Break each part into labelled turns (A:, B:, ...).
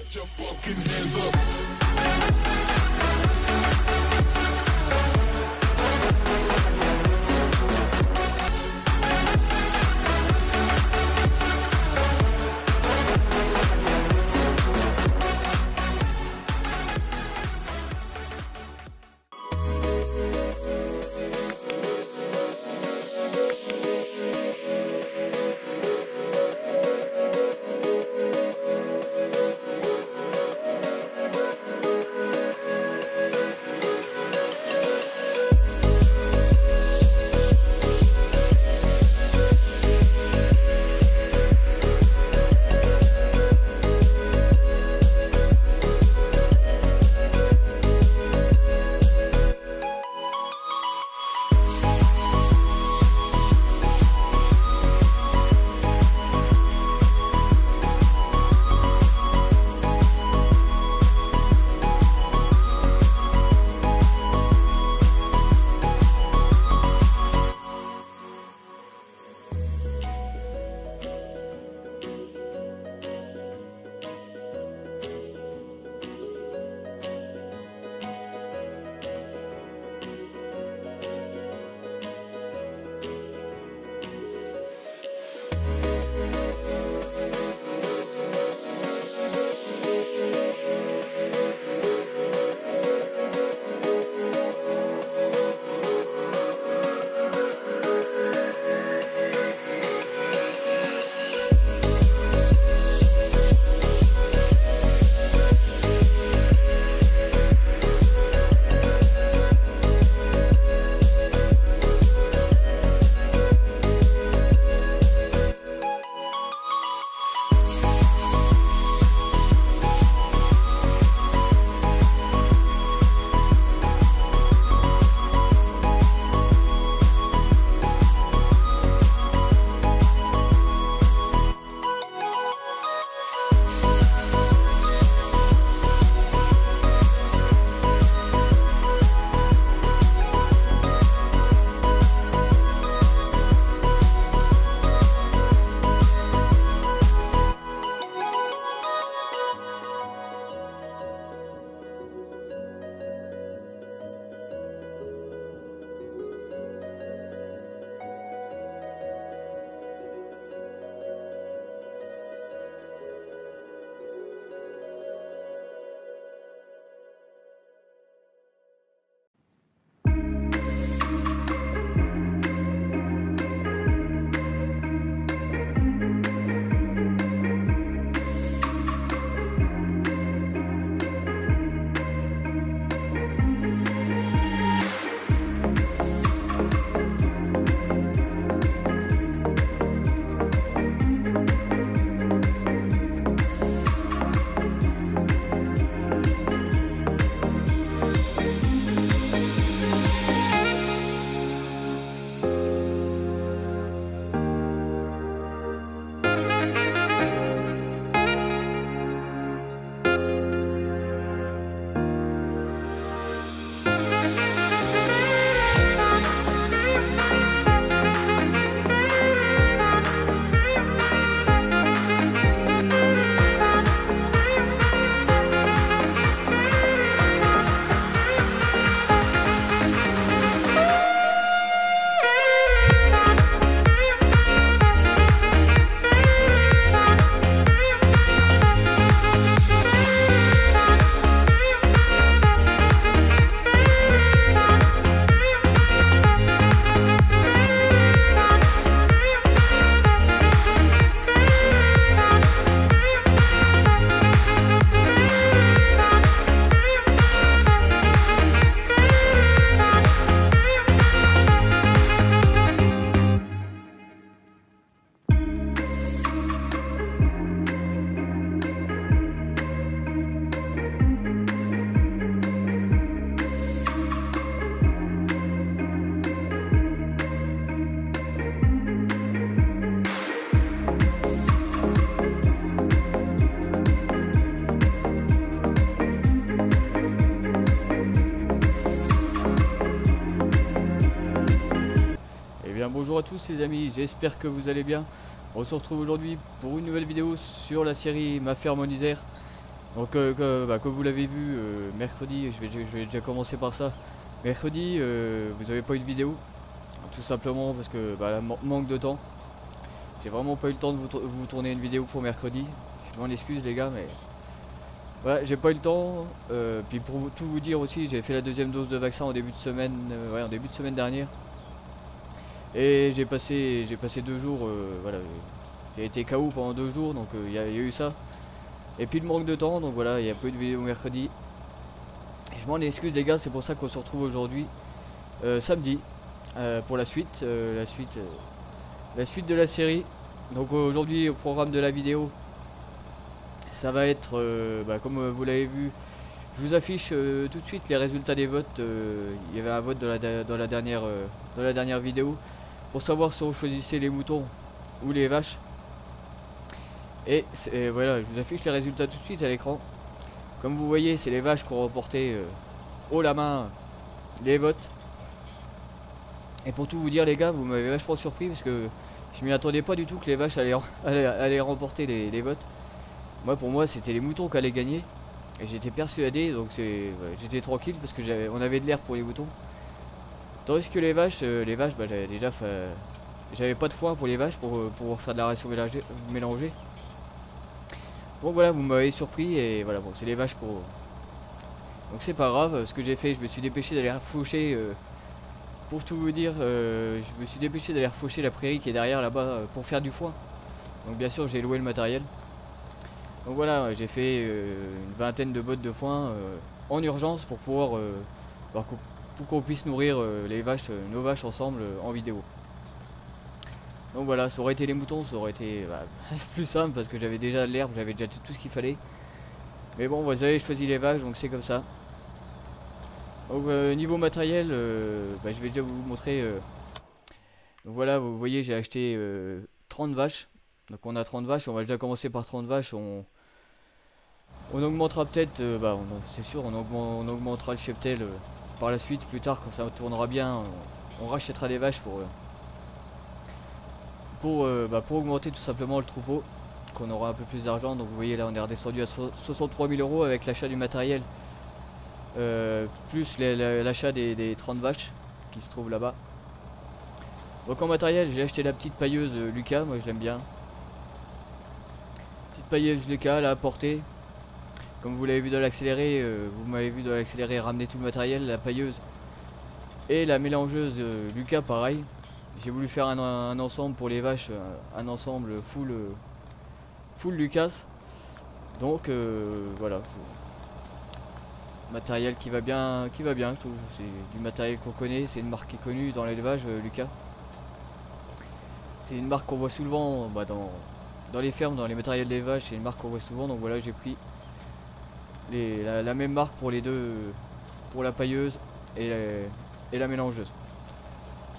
A: Put your fucking hands up.
B: Bonjour à tous les amis, j'espère que vous allez bien. On se retrouve aujourd'hui pour une nouvelle vidéo sur la série Ma ferme en Isère. Donc comme vous l'avez vu, mercredi, je vais déjà commencer par ça. Mercredi, vous n'avez pas eu de vidéo, tout simplement parce que manque de temps. J'ai vraiment pas eu le temps de vous tourner une vidéo pour mercredi. Je m'en excuse les gars, mais voilà, j'ai pas eu le temps. Puis pour tout vous dire aussi, j'ai fait la deuxième dose de vaccin en début de semaine, ouais, en début de semaine dernière. Et j'ai passé 2 jours, voilà, j'ai été KO pendant 2 jours, donc il y a eu ça. Et puis le manque de temps, donc voilà, il n'y a pas eu de vidéo mercredi. Et je m'en excuse les gars, c'est pour ça qu'on se retrouve aujourd'hui, samedi, pour la suite, la suite de la série. Donc aujourd'hui au programme de la vidéo, ça va être, comme vous l'avez vu, je vous affiche tout de suite les résultats des votes. Il y avait un vote dans la dernière vidéo pour savoir si on choisissait les moutons ou les vaches. Et voilà, je vous affiche les résultats tout de suite à l'écran. Comme vous voyez, c'est les vaches qui ont remporté haut la main les votes. Et pour tout vous dire les gars, vous m'avez vachement surpris parce que je m'y attendais pas du tout que les vaches allaient remporter les votes. Pour moi c'était les moutons qui allaient gagner. Et j'étais persuadé, donc j'étais tranquille parce que on avait de l'air pour les moutons. Tandis que les vaches, j'avais pas de foin pour les vaches pour faire de la ration mélangée. Donc voilà, vous m'avez surpris et voilà, bon, c'est les vaches pour. Donc c'est pas grave, ce que j'ai fait, je me suis dépêché d'aller refaucher. Pour tout vous dire, je me suis dépêché d'aller refaucher la prairie qui est derrière là-bas pour faire du foin. Donc bien sûr, j'ai loué le matériel. Donc voilà, j'ai fait une vingtaine de bottes de foin en urgence pour pouvoir pour qu'on puisse nourrir nos vaches ensemble en vidéo. Donc voilà, ça aurait été les moutons, ça aurait été plus simple parce que j'avais déjà de l'herbe, j'avais déjà tout ce qu'il fallait. Mais bon, vous avez choisi les vaches, donc c'est comme ça. Donc niveau matériel, je vais déjà vous montrer. Voilà, vous voyez, j'ai acheté 30 vaches. Donc on a 30 vaches, on va déjà commencer par 30 vaches. On augmentera peut-être, c'est sûr, on augmentera le cheptel par la suite, plus tard quand ça tournera bien. On rachètera des vaches pour augmenter tout simplement le troupeau, qu'on aura un peu plus d'argent. Donc vous voyez là on est redescendu à 63 000 € avec l'achat du matériel, plus l'achat des 30 vaches qui se trouvent là-bas. Donc en matériel j'ai acheté la petite pailleuse Lucas, moi je l'aime bien. Petite pailleuse Lucas là à portée. Comme vous l'avez vu dans l'accéléré, vous m'avez vu dans l'accéléré ramener tout le matériel, la pailleuse et la mélangeuse Lucas pareil. J'ai voulu faire un ensemble pour les vaches, un ensemble full Lucas. Donc voilà, matériel qui va bien, je trouve. C'est du matériel qu'on connaît, c'est une marque qui est connue dans l'élevage, Lucas. C'est une marque qu'on voit souvent dans les fermes, dans les matériels d'élevage, c'est une marque qu'on voit souvent. Donc voilà, j'ai pris la même marque pour les deux, pour la pailleuse et la mélangeuse.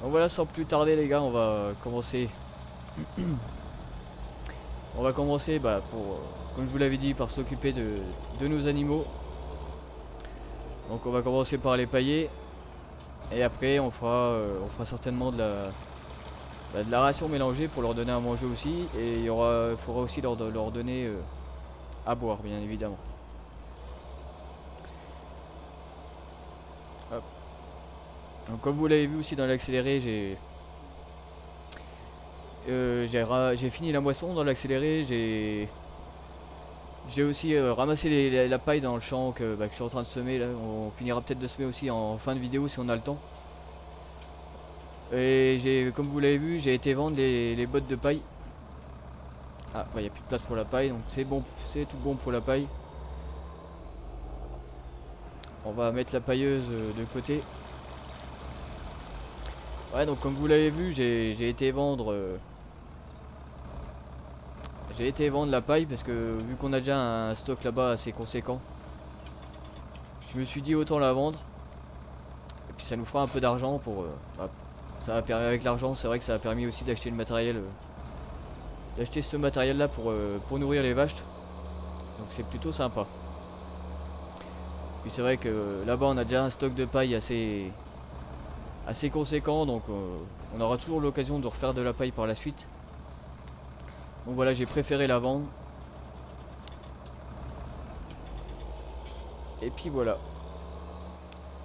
B: Donc voilà, sans plus tarder les gars, on va commencer. On va commencer comme je vous l'avais dit, par s'occuper de nos animaux. Donc on va commencer par les pailler. Et après on fera certainement de la ration mélangée pour leur donner à manger aussi. Et il faudra aussi leur donner à boire bien évidemment. Hop. Donc comme vous l'avez vu aussi dans l'accéléré, j'ai fini la moisson dans l'accéléré. J'ai aussi ramassé la paille dans le champ que je suis en train de semer là. On finira peut-être de semer aussi en fin de vidéo si on a le temps. Et comme vous l'avez vu, j'ai été vendre les bottes de paille. Ah, il n'y a plus de place pour la paille, donc c'est bon, c'est tout bon pour la paille. On va mettre la pailleuse de côté. Ouais, donc comme vous l'avez vu, j'ai été vendre la paille parce que vu qu'on a déjà un stock là-bas assez conséquent, je me suis dit autant la vendre. Et puis ça nous fera un peu d'argent pour ça a permis, avec l'argent, c'est vrai que ça a permis aussi d'acheter le matériel, d'acheter ce matériel là pour nourrir les vaches. Donc c'est plutôt sympa. Puis c'est vrai que là-bas on a déjà un stock de paille assez conséquent, donc on aura toujours l'occasion de refaire de la paille par la suite. Donc voilà, j'ai préféré la vendre. Et puis voilà.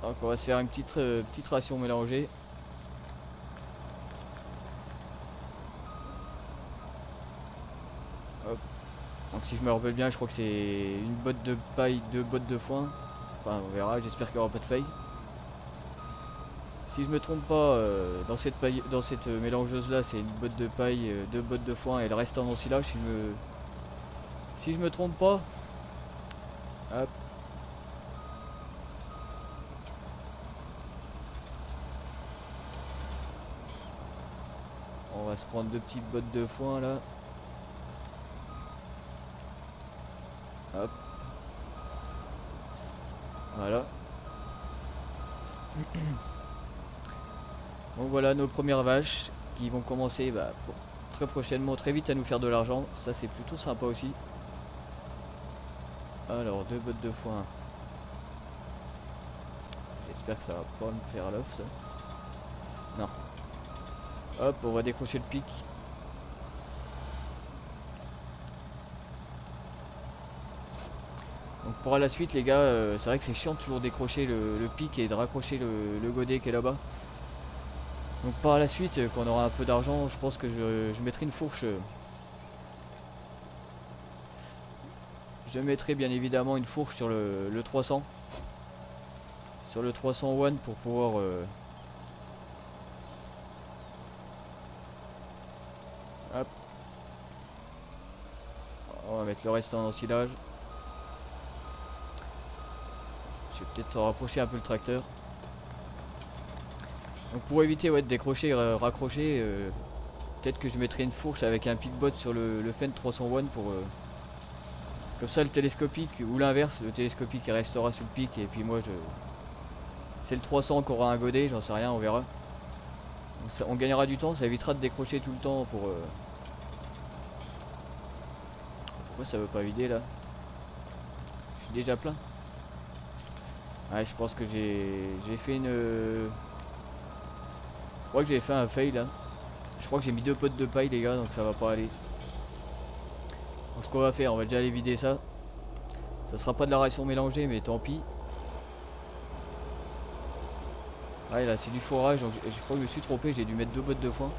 B: Donc on va se faire une petite ration mélangée. Hop. Donc si je me rappelle bien, je crois que c'est une botte de paille, 2 bottes de foin. Enfin on verra, j'espère qu'il n'y aura pas de faille. Si je me trompe pas, dans cette mélangeuse là, c'est une botte de paille, 2 bottes de foin et le reste en ensilage. Si je me trompe pas. Hop. On va se prendre 2 petites bottes de foin là. Hop. Voilà. Donc voilà nos premières vaches qui vont commencer très prochainement, très vite à nous faire de l'argent. Ça c'est plutôt sympa aussi. Alors 2 bottes de foin. J'espère que ça va pas me faire l'off ça. Non. Hop, on va décrocher le pic. Donc pour la suite les gars, c'est vrai que c'est chiant de toujours décrocher le pic et de raccrocher le godet qui est là-bas. Donc par la suite, quand on aura un peu d'argent, je pense que je mettrai une fourche. Je mettrai bien évidemment une fourche sur le 300. Sur le 300 one pour pouvoir... Hop. On va mettre le reste en ensilage. Je vais peut-être rapprocher un peu le tracteur. Donc pour éviter de décrocher et raccrocher, peut-être que je mettrai une fourche avec un pic-bot sur le Fendt 301 pour... comme ça le télescopique, ou l'inverse, le télescopique il restera sur le pic et puis moi c'est le 300 qui aura un godet, j'en sais rien, on verra. Donc ça, on gagnera du temps, ça évitera de décrocher tout le temps pour... Pourquoi ça veut pas vider là? Je suis déjà plein. Ouais, je pense que j'ai fait une... Je crois que j'ai fait un fail là. Je crois que j'ai mis 2 potes de paille les gars, donc ça va pas aller. Donc ce qu'on va faire, on va déjà aller vider ça. Ça sera pas de la ration mélangée, mais tant pis. Ouais là c'est du fourrage, donc je crois que je me suis trompé, j'ai dû mettre 2 bottes de foin.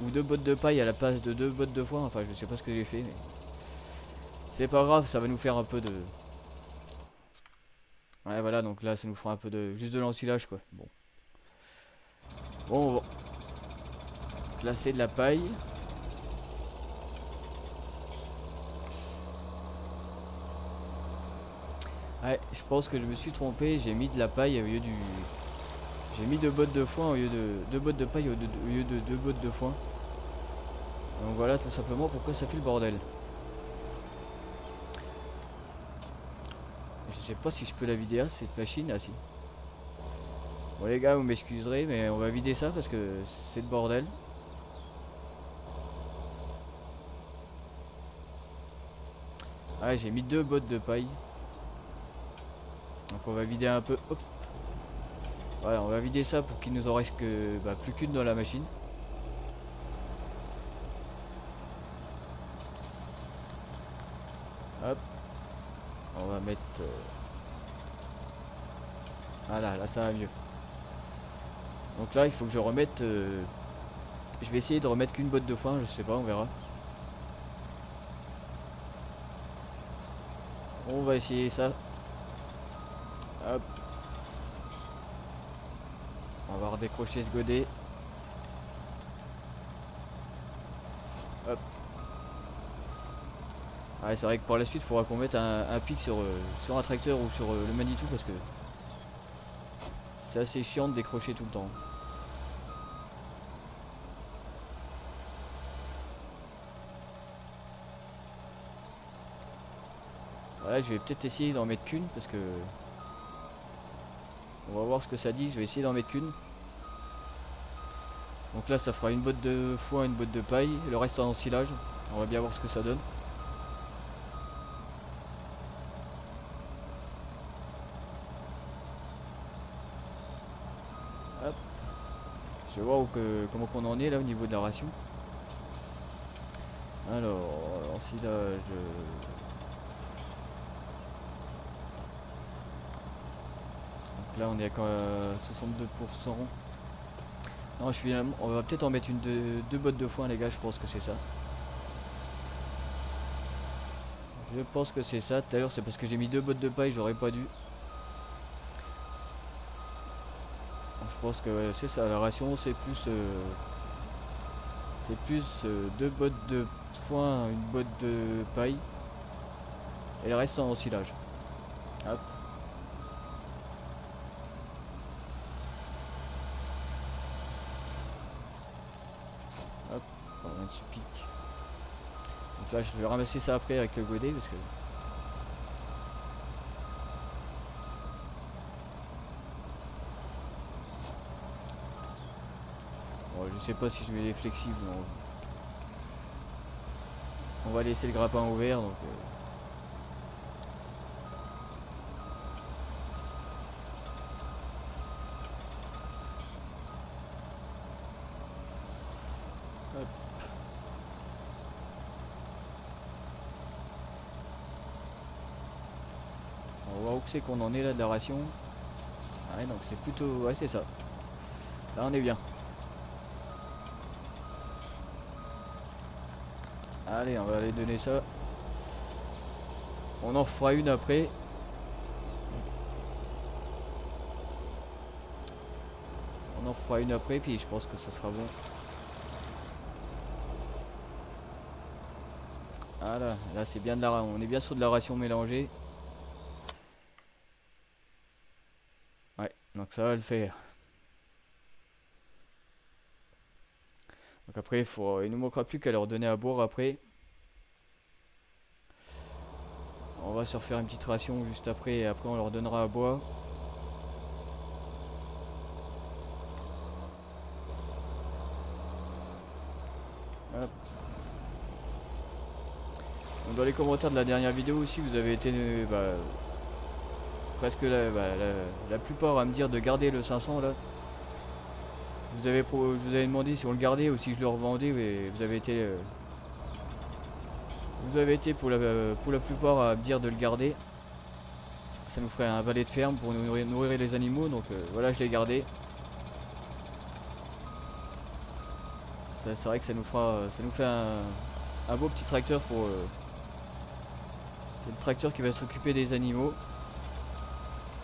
B: Ou 2 bottes de paille à la place de 2 bottes de foin, enfin je sais pas ce que j'ai fait mais... C'est pas grave, ça va nous faire un peu de... Ouais voilà, donc là ça nous fera un peu de... juste de l'ensilage quoi. Bon. Bon, on va placer de la paille. Ouais, je pense que je me suis trompé, j'ai mis de la paille au lieu du... J'ai mis 2 bottes de foin au lieu de... 2 bottes de paille au lieu de 2 bottes de foin. Donc voilà tout simplement pourquoi ça fait le bordel. Je sais pas si je peux la vider à cette machine, ah si. Bon les gars vous m'excuserez mais on va vider ça parce que c'est le bordel. Ouais j'ai mis 2 bottes de paille. Donc on va vider un peu. Hop. Voilà on va vider ça pour qu'il nous en reste que plus qu'une dans la machine. Hop. On va mettre... Voilà là ça va mieux. Donc là il faut que je remette... Je vais essayer de remettre qu'une botte de foin, je sais pas, on verra. On va essayer ça. Hop. On va redécrocher ce godet. Hop. Ouais, c'est vrai que par la suite il faudra qu'on mette un pic sur un tracteur ou sur le Manitou parce que c'est assez chiant de décrocher tout le temps. Voilà, je vais peut-être essayer d'en mettre qu'une parce que on va voir ce que ça dit, je vais essayer d'en mettre qu'une. Donc là ça fera une botte de foin, une botte de paille, le reste en ensilage. On va bien voir ce que ça donne. Hop. Je vais voir comment qu'on en est là au niveau de la ration. Alors, ensilage... Là on est à 62%. Non, on va peut-être en mettre deux bottes de foin les gars, je pense que c'est ça. Je pense que c'est ça. Tout à l'heure c'est parce que j'ai mis 2 bottes de paille, j'aurais pas dû. Donc, je pense que ouais, c'est ça, la ration c'est plus 2 bottes de foin, une botte de paille. Et le reste en ensilage. Hop. Hop, on va mettre ce pic. Donc là je vais ramasser ça après avec le godet parce que... Bon, je sais pas si je vais les flexibles. On va laisser le grappin ouvert donc... Hop. On va voir où c'est qu'on en est là de la ration. Ah ouais, donc c'est plutôt... Ouais, c'est ça. Là on est bien. Allez, on va aller donner ça. On en fera une après. On en fera une après, puis je pense que ça sera bon. Voilà, là c'est bien de la... On est bien sur de la ration mélangée. Ouais, donc ça va le faire. Donc après, il nous manquera plus qu'à leur donner à boire après. On va se refaire une petite ration juste après et après on leur donnera à boire. Hop. Donc dans les commentaires de la dernière vidéo aussi, vous avez été presque la plupart à me dire de garder le 500 là. Je vous avais demandé si on le gardait ou si je le revendais, et vous avez été pour la plupart à me dire de le garder. Ça nous ferait un valet de ferme pour nous nourrir les animaux, donc voilà, je l'ai gardé. C'est vrai que ça nous fait un beau petit tracteur pour... c'est le tracteur qui va s'occuper des animaux.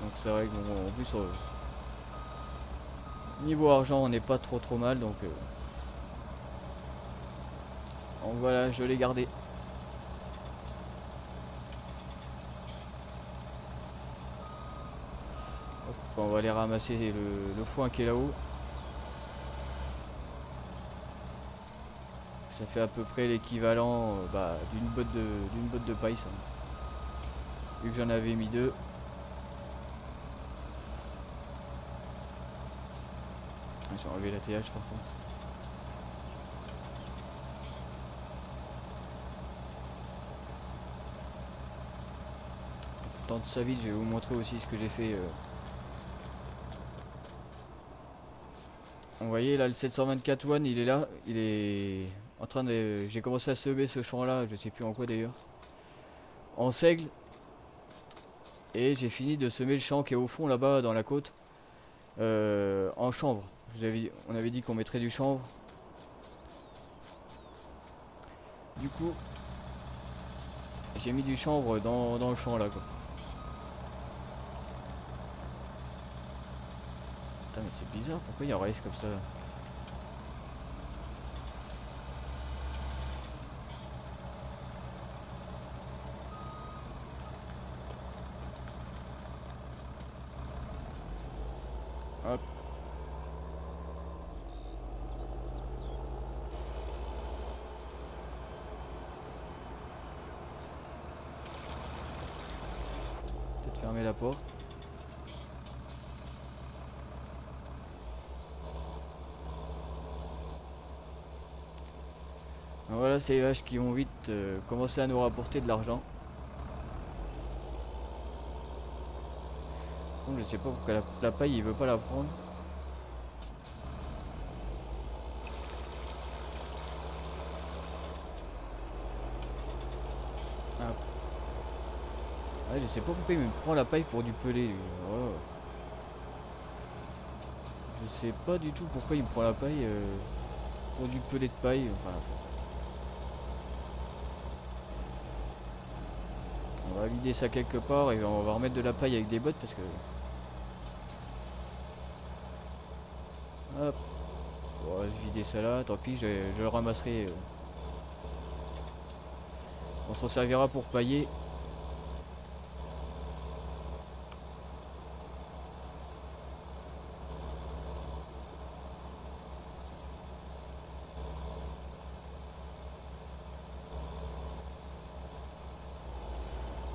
B: Donc c'est vrai que bon, en plus niveau argent on n'est pas trop mal, donc voilà, je l'ai gardé. Hop, on va aller ramasser le foin qui est là-haut. Ça fait à peu près l'équivalent d'une botte de paille ça. Vu que j'en avais mis 2. J'ai enlevé l'attelage par contre. Tant de ça vite, je vais vous montrer aussi ce que j'ai fait. Vous voyez là le 724 One, il est là, il est en train de... J'ai commencé à semer ce champ là, je sais plus en quoi d'ailleurs. En seigle. Et j'ai fini de semer le champ qui est au fond là-bas dans la côte. En chanvre. On avait dit qu'on mettrait du chanvre. Du coup, j'ai mis du chanvre dans le champ là quoi. Putain mais c'est bizarre, pourquoi il y a un race comme ça? Hop. Peut-être fermer la porte. Voilà, c'est les vaches qui vont vite commencer à nous rapporter de l'argent. Je sais pas pourquoi la paille il veut pas la prendre. Ah. Ouais, je sais pas pourquoi il me prend la paille pour du pelé lui. Oh. Je sais pas du tout pourquoi il me prend la paille pour du pelé de paille. Enfin, on va vider ça quelque part et on va remettre de la paille avec des bottes parce que... Hop. On va se vider ça là, tant pis, je le ramasserai. On s'en servira pour pailler.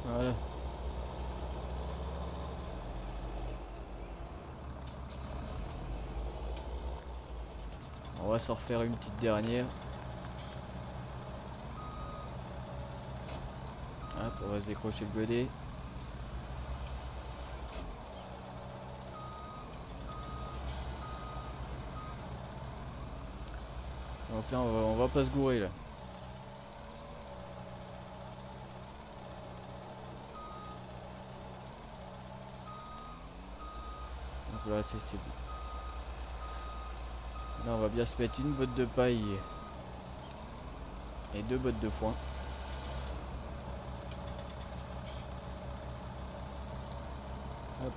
B: Voilà. On va s'en refaire une petite dernière. Hop, on va se décrocher le godet. Donc là on va pas se gourer là. Donc là c'est bon. Là on va bien se mettre une botte de paille et 2 bottes de foin. Hop.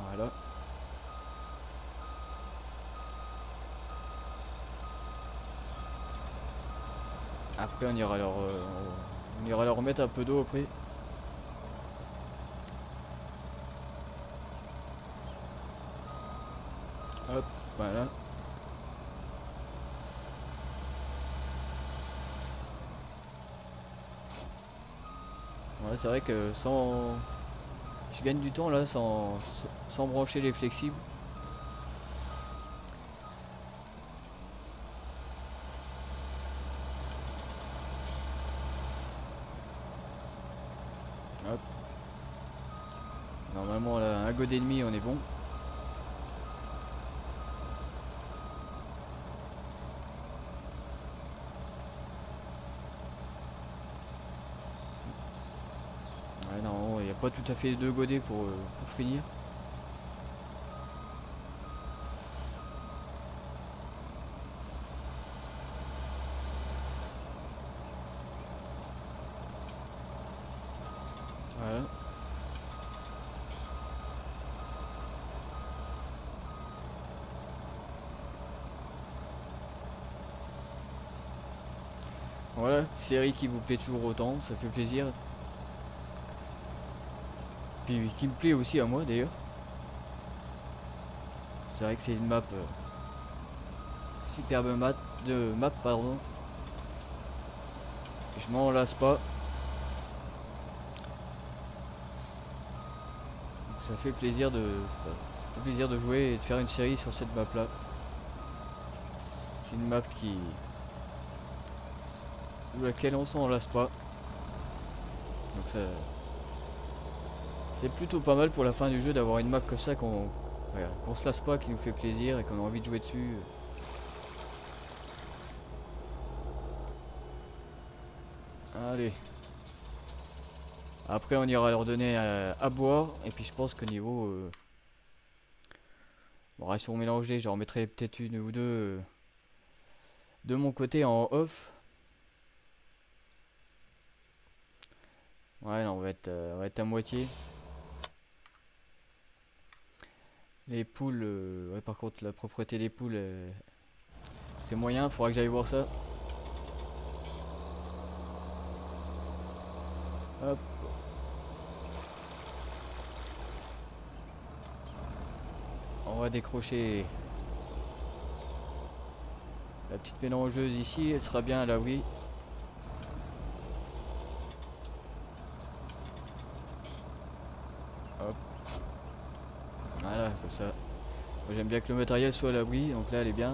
B: Voilà. Après on ira leur remettre un peu d'eau après. Hop, voilà. Ouais, c'est vrai que je gagne du temps là sans brancher les flexibles. Hop. Normalement là, un godet et demi on est bon. Ouais, non, il n'y a pas tout à fait 2 godets pour finir. Voilà. Voilà, série qui vous plaît toujours autant, ça fait plaisir. Puis qui me plaît aussi à moi d'ailleurs. C'est vrai que c'est une map superbe map pardon. Je m'en lasse pas. Ça fait plaisir de jouer et de faire une série sur cette map là. C'est une map laquelle on s'en lasse pas. Donc ça c'est plutôt pas mal pour la fin du jeu d'avoir une map comme ça qu'on se lasse pas, qui nous fait plaisir et qu'on a envie de jouer dessus. Allez. Après on ira leur donner à boire et puis je pense que niveau ration mélangée, j'en remettrai peut-être une ou deux de mon côté en off. Ouais, non, on va être à moitié. Les poules, ouais, par contre la propreté des poules, c'est moyen, faudra que j'aille voir ça. Hop. On va décrocher la petite mélangeuse ici, elle sera bien à l'abri. Hop. Voilà, comme ça. Moi j'aime bien que le matériel soit à l'abri, donc là elle est bien.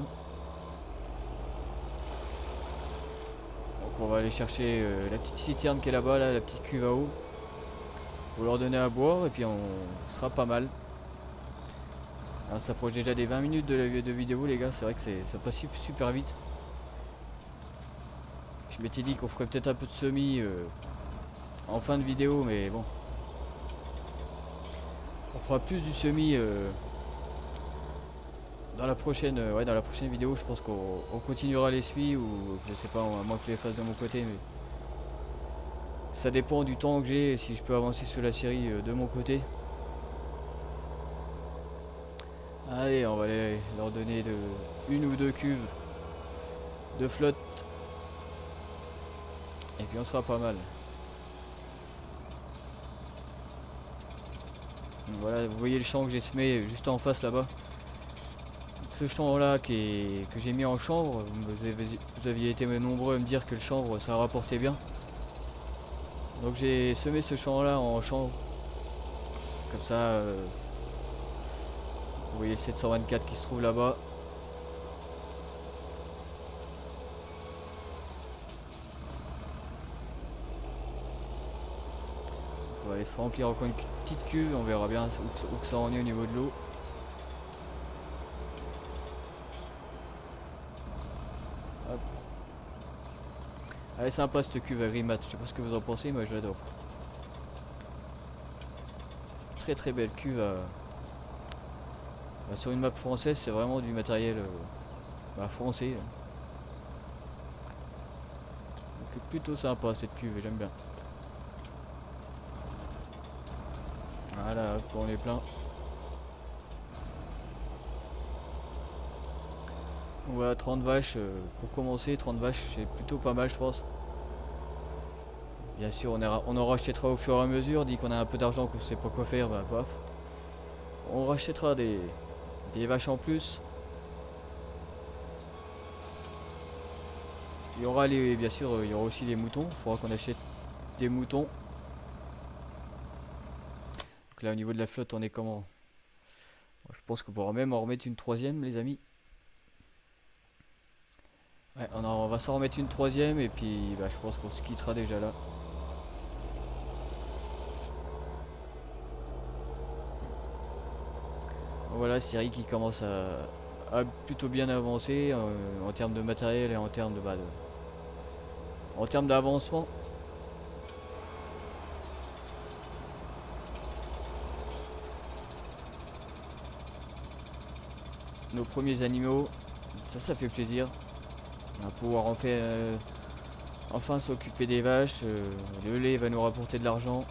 B: Donc on va aller chercher la petite citerne qui est là-bas, là, la petite cuve à eau. Pour leur donner à boire et puis on sera pas mal. Alors, ça s'approche déjà des 20 minutes de vidéo les gars, c'est vrai que ça passe super vite. Je m'étais dit qu'on ferait peut-être un peu de semi en fin de vidéo, mais bon. On fera plus du semi dans la prochaine vidéo. Je pense qu'on continuera les semis, ou je sais pas, à moins que je les fasse de mon côté, mais ça dépend du temps que j'ai, si je peux avancer sur la série de mon côté. Allez, on va aller leur donner une ou deux cuves de flotte. Et puis on sera pas mal. Donc voilà, vous voyez le champ que j'ai semé juste en face là-bas. Ce champ là que j'ai mis en chanvre, vous aviez été nombreux à me dire que le chanvre ça rapportait bien. Donc j'ai semé ce champ là en chanvre. Comme ça, vous voyez le 724 qui se trouve là-bas. On va aller se remplir encore une petite cuve, on verra bien où que ça en est au niveau de l'eau. Elle est sympa cette cuve Agrimat, je sais pas ce que vous en pensez, moi je l'adore. Très belle cuve sur une map française, c'est vraiment du matériel français. Donc plutôt sympa cette cuve, j'aime bien. Voilà, on est plein. Voilà, 30 vaches pour commencer, 30 vaches c'est plutôt pas mal je pense. Bien sûr on en rachètera au fur et à mesure, dit qu'on a un peu d'argent qu'on sait pas quoi faire, bah paf. On rachètera des vaches en plus. Il y aura bien sûr il y aura aussi les moutons, il faudra qu'on achète des moutons. Donc là au niveau de la flotte on est comment? Je pense qu'on pourra même en remettre une troisième les amis. Ouais, on va s'en remettre une troisième et puis je pense qu'on se quittera déjà là. Voilà, Siri qui commence à plutôt bien avancer en termes de matériel et en termes d'avancement. Nos premiers animaux, ça fait plaisir. On va pouvoir enfin s'occuper des vaches. Le lait va nous rapporter de l'argent.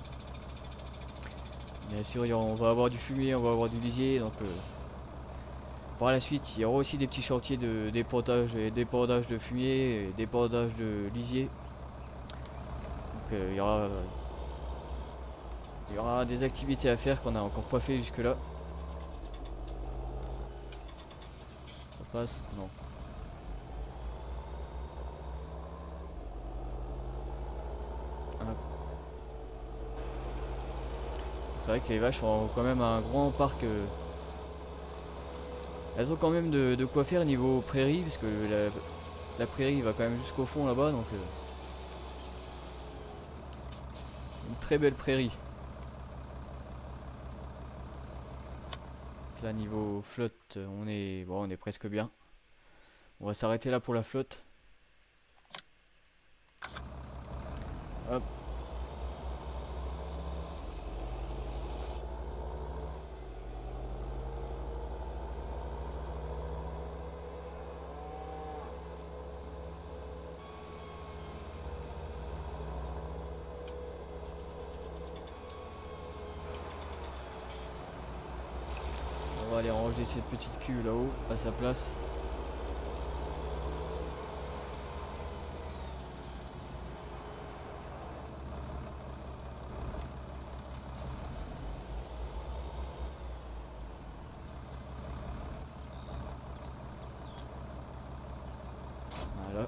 B: Bien sûr, on va avoir du fumier, on va avoir du lisier. Donc par la suite, il y aura aussi des petits chantiers d'épandage de fumier et d'épandage de lisier. Donc il y aura des activités à faire qu'on n'a encore pas fait jusque là. Ça passe? Non. C'est vrai que les vaches ont quand même un grand parc. Elles ont quand même de quoi faire niveau prairie, parce que la prairie va quand même jusqu'au fond là-bas, donc une très belle prairie. Là niveau flotte, on est presque bien. On va s'arrêter là pour la flotte. Hop. On va aller ranger cette petite cuve là-haut à sa place. Voilà.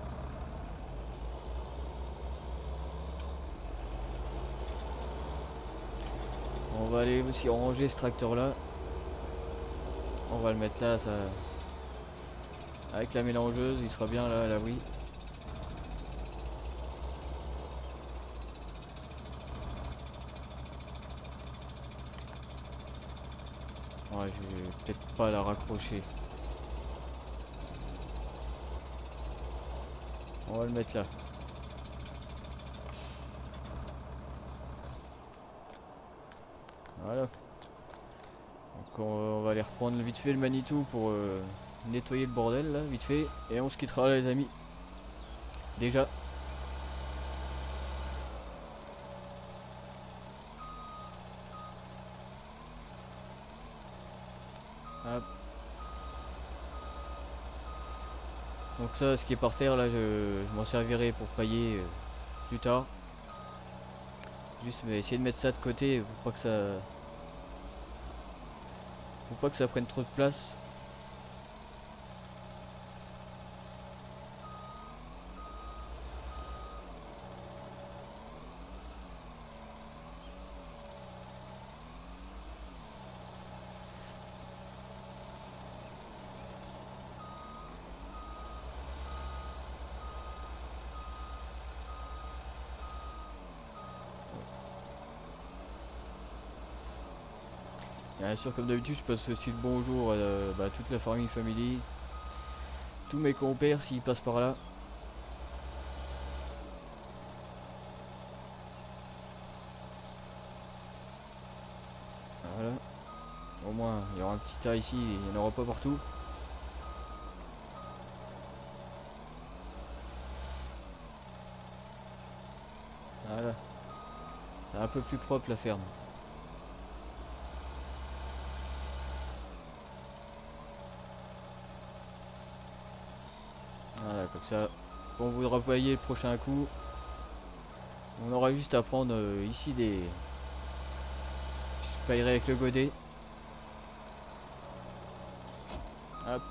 B: On va aller aussi ranger ce tracteur là. On va le mettre là, ça, avec la mélangeuse, il sera bien là à l'abri. Ouais, je vais peut-être pas la raccrocher. On va le mettre là. Voilà. Donc on va aller reprendre vite fait le Manitou pour nettoyer le bordel là, vite fait. Et on se quittera là les amis. Déjà. Hop. Donc ça, ce qui est par terre là, je m'en servirai pour pailler plus tard. Juste essayer de mettre ça de côté pour pas que ça prenne trop de place. Bien sûr, comme d'habitude, je passe aussi le bonjour à toute la famille, tous mes compères s'ils passent par là. Voilà. Au moins, il y aura un petit tas ici, il n'y en aura pas partout. Voilà. C'est un peu plus propre la ferme. Voilà, comme ça, quand on voudra payer le prochain coup, on aura juste à prendre ici des... Je payerai avec le godet. Hop.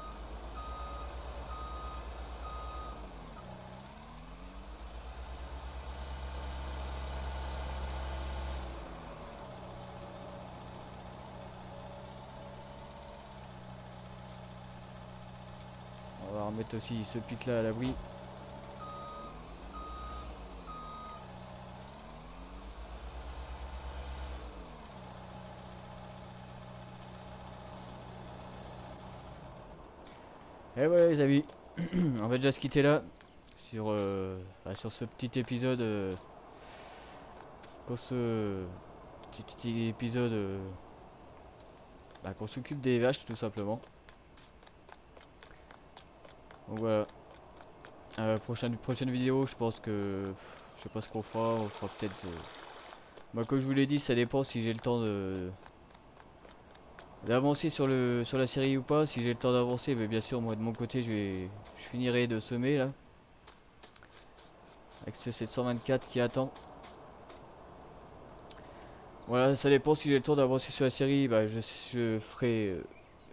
B: On va remettre aussi ce pic là à l'abri. Et voilà les amis, on va déjà se quitter là sur, sur ce petit épisode, pour ce petit épisode qu'on s'occupe des vaches tout simplement. Donc voilà, prochaine vidéo, je pense que je sais pas ce qu'on fera, on fera peut-être comme je vous l'ai dit, ça dépend si j'ai le temps d'avancer sur la série ou pas. Si j'ai le temps d'avancer, mais bien sûr moi de mon côté je finirai de semer là avec ce 724 qui attend. Voilà, ça dépend si j'ai le temps d'avancer sur la série, je ferai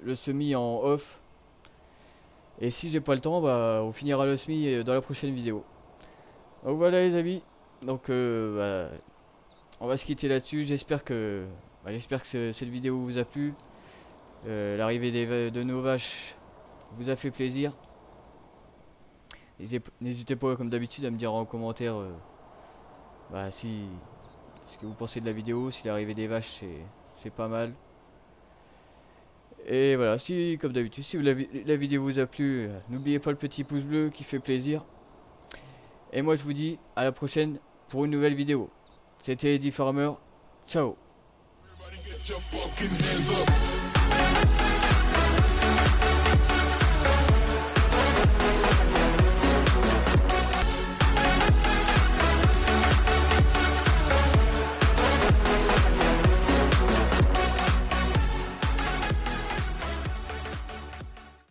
B: le semis en off. Et si j'ai pas le temps, on finira le semis dans la prochaine vidéo. Donc voilà les amis, donc on va se quitter là-dessus. J'espère que cette vidéo vous a plu. L'arrivée de nos vaches vous a fait plaisir. N'hésitez pas comme d'habitude à me dire en commentaire ce que vous pensez de la vidéo, si l'arrivée des vaches c'est pas mal. Et voilà, si comme d'habitude, si la vidéo vous a plu, n'oubliez pas le petit pouce bleu qui fait plaisir. Et moi je vous dis à la prochaine pour une nouvelle vidéo. C'était Eddie Farmer, ciao.